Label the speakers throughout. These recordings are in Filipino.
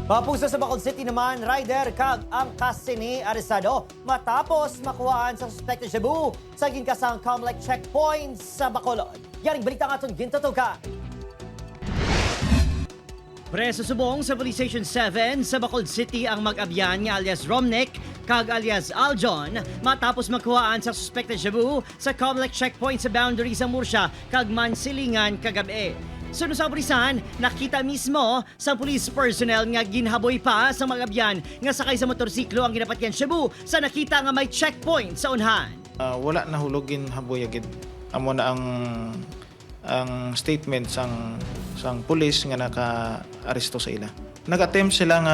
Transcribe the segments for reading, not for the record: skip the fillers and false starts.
Speaker 1: Mapuso sa Bacolod City naman, rider kag ang kasini arestado matapos makuhaan sa suspect na Cebu sa ginkasang Comlec checkpoint sa Bacolod. Yaring balita nga itong gintutukan. Preso subong sa Police Station 7 sa Bacolod City ang mag-abyan nga alias Romnick kag alias Aljon matapos makuhaan sa suspect na Cebu sa Comlec checkpoint sa boundary sa Murcia kag Mansilingan kagabi. Sunod sa pulisan, nakita mismo sa police personnel nga ginhaboy pa sa mag-abyan nga sakay sa motorsiklo ang ginapatyan Cebu sa nakita nga may checkpoint sa unhan.
Speaker 2: Wala na hulogin haboy agad. Amo na ang statement sang pulis nga naka-aresto sa ila. Nag-attempt sila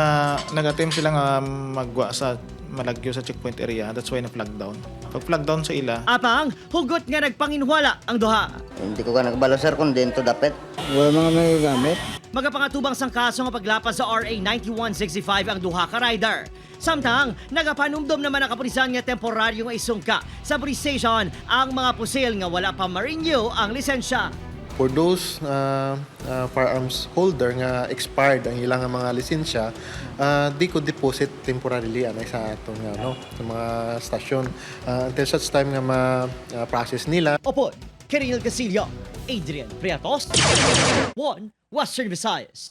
Speaker 2: nga magwa sa malagyo sa checkpoint area. That's why na-flag down. Pag flag down sa ila,
Speaker 1: Apang, hugot nga nagpanginwala ang duha.
Speaker 3: Hindi ko ka nagbalo sir kung dito dapat.
Speaker 4: Wala mga magagamit.
Speaker 1: Magapangatubang sang kaso nga paglapas sa RA 9165 ang duha ka rider. Samtang, nagapanumdom naman ang kapulisan nga temporaryo nga isungka sa police station ang mga pusil nga wala pa ma-renew ang lisensya.
Speaker 5: For those firearms holder nga expired ang ilang mga lisensya, they could deposit temporarily anay sa atong sa mga stasyon until such time nga ma-process nila.
Speaker 1: Opo, Kiril Casillo, Adrian Priatos, One Western Visayas.